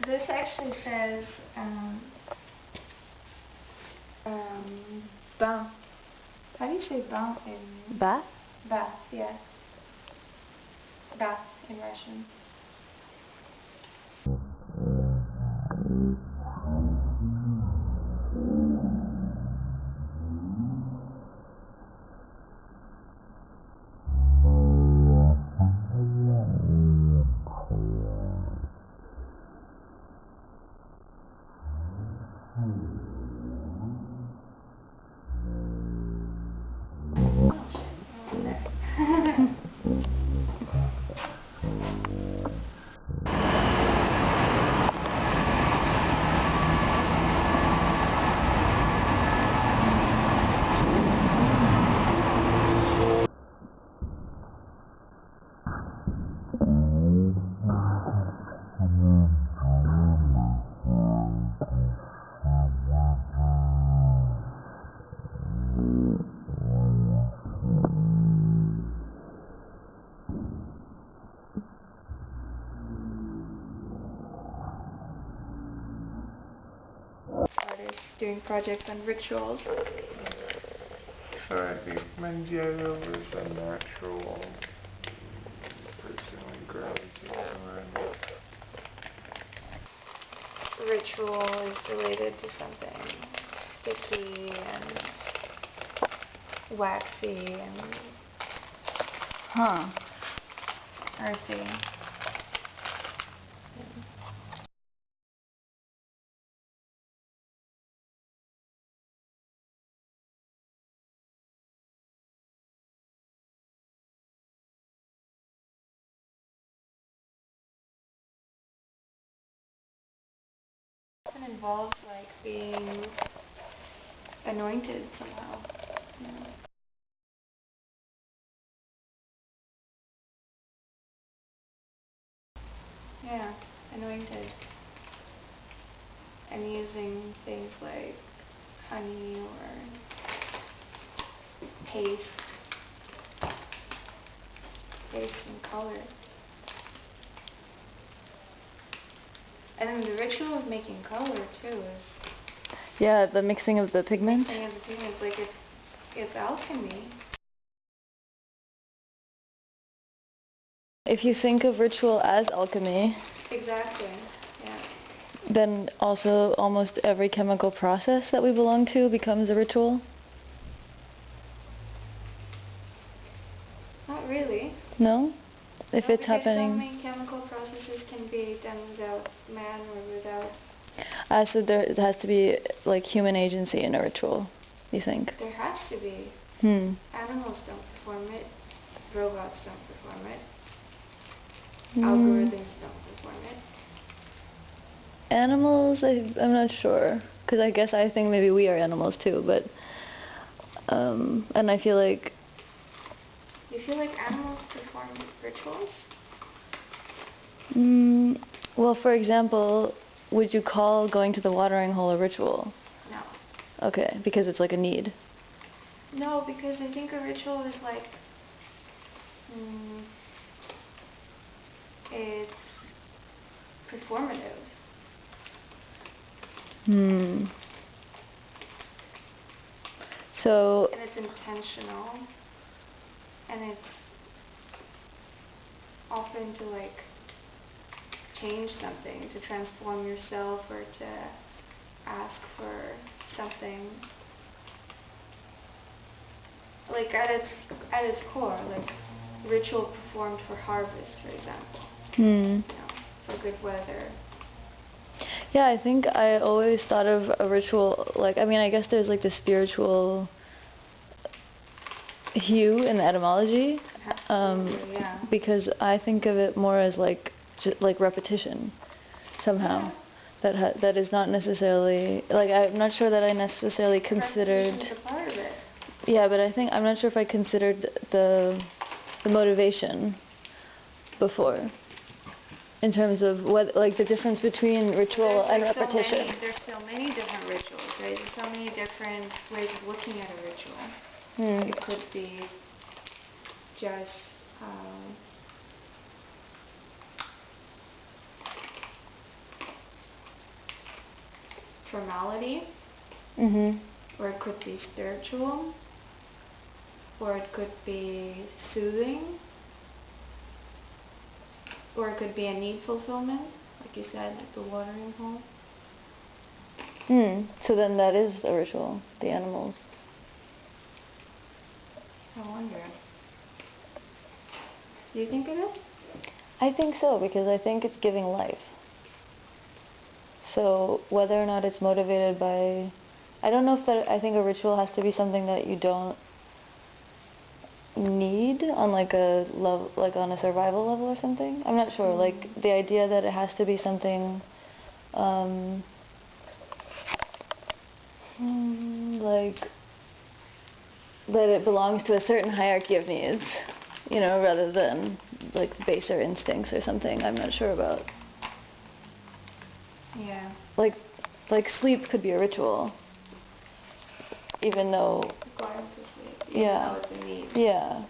This actually says bain. How do you say bain in Bath? Bath, yeah. Bath in Russian. Started doing projects on rituals. So I think Mangiero is a natural personally gravitate toward. Ritual is related to something sticky and waxy and earthy. It involves like being anointed somehow. Yeah, anointed. And using things like honey or paste and color. And then the ritual of making color too is... Yeah, the mixing of the pigment. Mixing of the pigments, like it's alchemy. If you think of ritual as alchemy, Exactly, yeah. then also almost every chemical process that we belong to becomes a ritual. Not really. No? If No, it's happening. So many chemical processes can be done without man or without... So there has to be like human agency in a ritual, you think? There has to be. Animals don't perform it. Robots don't perform it. Algorithms don't perform it. Animals, I'm not sure. Because I guess I think maybe we are animals too, but... and I feel like... You feel like animals perform rituals? Well, for example, would you call going to the watering hole a ritual? No. Okay, because it's like a need. No, because I think a ritual is like... it's performative. So... And it's intentional. And it's often to like change something, to transform yourself or to ask for something. Like at its core, like ritual performed for harvest, for example. You know, for good weather. Yeah, I think I always thought of a ritual, like, I mean, I guess there's like the spiritual hue in the etymology, Yeah. because I think of it more as like like repetition somehow. Yeah. That is not necessarily, like, I'm not sure that I necessarily considered... Repetition is a part of it. Yeah, but I think I'm not sure if I considered the motivation before, in terms of what, like, the difference between ritual and repetition. There's so many different rituals, right? There's so many different ways of looking at a ritual. It could be just formality, or it could be spiritual, or it could be soothing, or it could be a need fulfillment, like you said, like the watering hole. So then that is a ritual, the animals. I wonder. Do you think it is? I think so, because I think it's giving life. So whether or not it's motivated by, I don't know if that, I think a ritual has to be something that you don't need on like a level, like on a survival level or something. I'm not sure. Like the idea that it has to be something like that it belongs to a certain hierarchy of needs, you know, rather than like baser instincts or something. I'm not sure about. Yeah. Like sleep could be a ritual, even though. Going to sleep. Even Yeah. though it's a need. Yeah.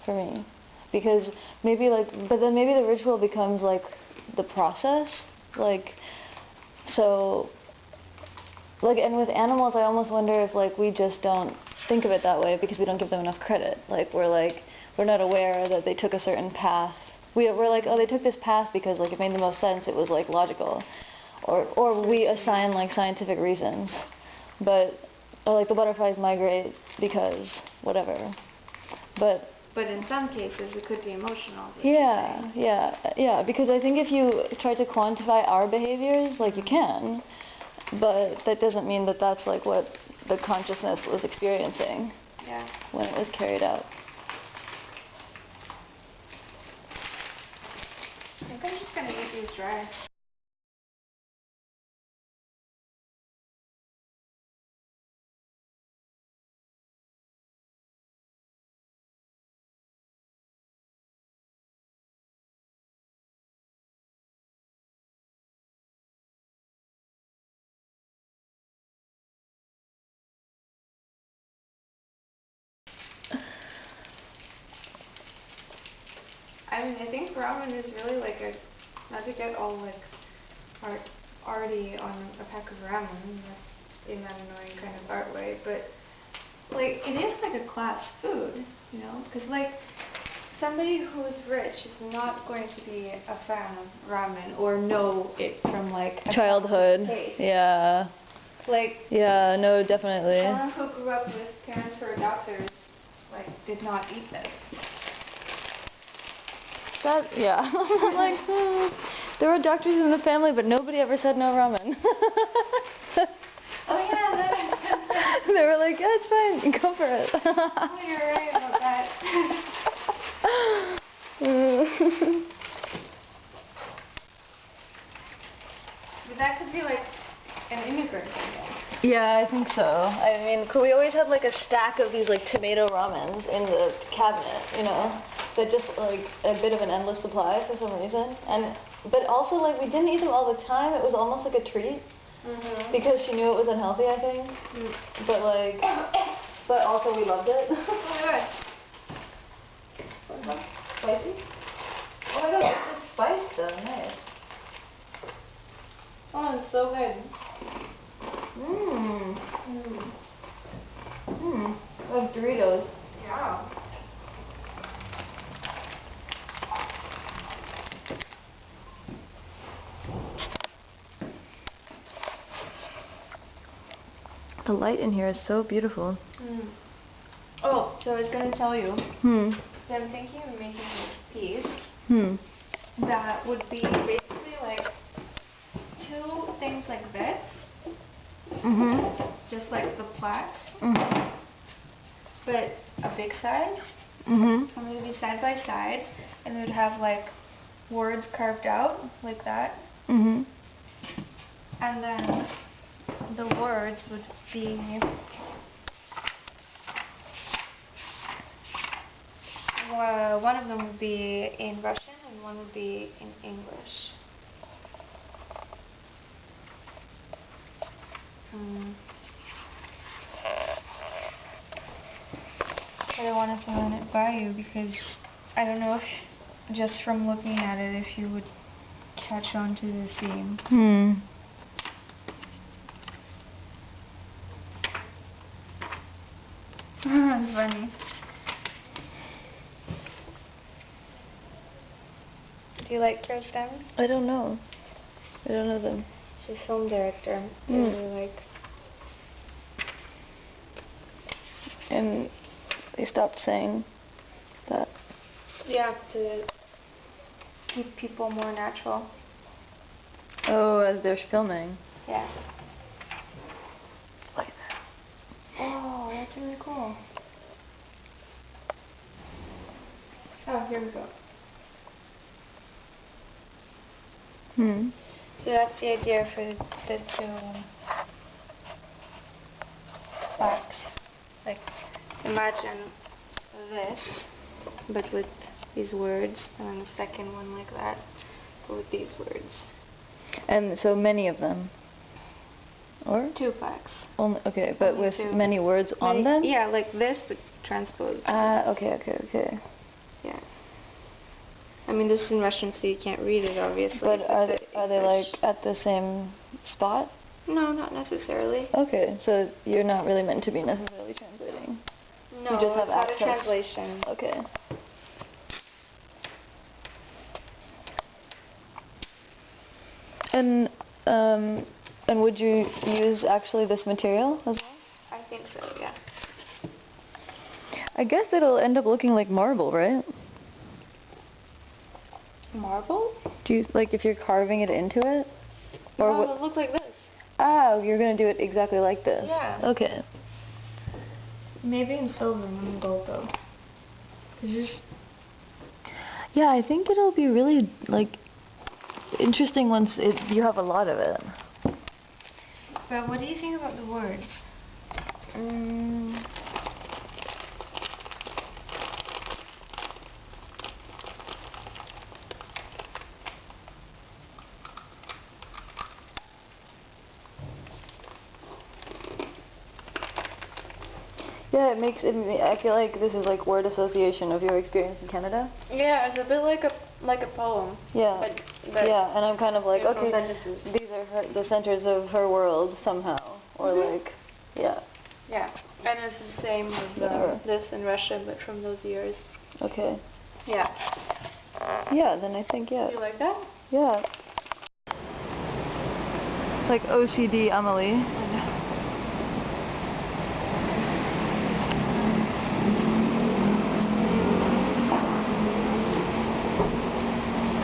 For me, because maybe like, but then maybe the ritual becomes like the process, like so. Like, and with animals, I almost wonder if like we just don't think of it that way because we don't give them enough credit. Like we're not aware that they took a certain path. We're like, oh, they took this path because like it made the most sense. It was like logical, or we assign like scientific reasons, or like the butterflies migrate because whatever, but. But in some cases, it could be emotional. Yeah. Because I think if you try to quantify our behaviors, like you can. But that doesn't mean that that's like what the consciousness was experiencing when it was carried out. I think I'm just going to eat these dry. I mean, I think ramen is really like not to get all like arty on a pack of ramen in that annoying kind of art way, but like it is like a class food, you know, because like somebody who's rich is not going to be a fan of ramen or know it from like a childhood taste. Yeah. Like no, definitely. Someone who grew up with parents who are doctors like did not eat this. Like, there were doctors in the family, but nobody ever said no ramen. Oh yeah, that They were like, yeah, it's fine, go for it. Oh, you're right about that. But that could be like an immigrant thing. Yeah, I think so. I mean, we always had like a stack of these like tomato ramens in the cabinet, you know, that just like a bit of an endless supply for some reason. But also like we didn't eat them all the time. It was almost like a treat because she knew it was unhealthy, I think. But also we loved it. Oh my god. Spicy? Oh my god, it's spice though. Nice. Oh, it's so good. Like Doritos. Yeah. The light in here is so beautiful. Oh, so I was going to tell you that I'm thinking of making this piece that would be basically like two things like this. Just like the plaque. But a big side. And it would be side by side. And it would have like words carved out like that. And then the words would be one of them would be in Russian and one would be in English. But I wanted to run it by you because I don't know if, just from looking at it, if you would catch on to the theme. That's funny. Do you like Kirsten? I don't know. I don't know them. She's a film director. I Mm. really like. And they stopped saying that. Yeah, to keep people more natural. Oh, as they're filming. Yeah. Look at that. Oh, that's really cool. Oh, here we go. Hmm. So that's the idea for the two plaques. Like, imagine this, but with these words, and then the second one like that, but with these words. And so many of them. Or? 2 plaques. Only, okay, but Only with 2. many words on them? Yeah, like this, but transposed. Okay. Yeah. I mean, this is in Russian, so you can't read it, obviously. But are it's they like English. at the same spot? No, not necessarily. Okay, so you're not really meant to be necessarily translating. No, You just have it's not access. a translation. Okay. And would you use actually this material as well? I think so, yeah. I guess it'll end up looking like marble, right? Marble? Do you like if you're carving it into it? Or No, it'll look like this. Oh, you're gonna do it exactly like this. Yeah. Okay. Maybe in silver and gold, though. Yeah, I think it'll be really like interesting once you have a lot of it. But what do you think about the words? Yeah, it makes it. I feel like this is like word association of your experience in Canada. Yeah, it's a bit like a poem. Yeah. But Yeah, and I'm kind of like, beautiful okay, sentences. these are the centers of her world somehow, or like, yeah. Yeah, and it's the same with this in Russia, but from those years. Okay. Yeah. Yeah, then I think yeah. You like that? Yeah. It's like OCD Emily.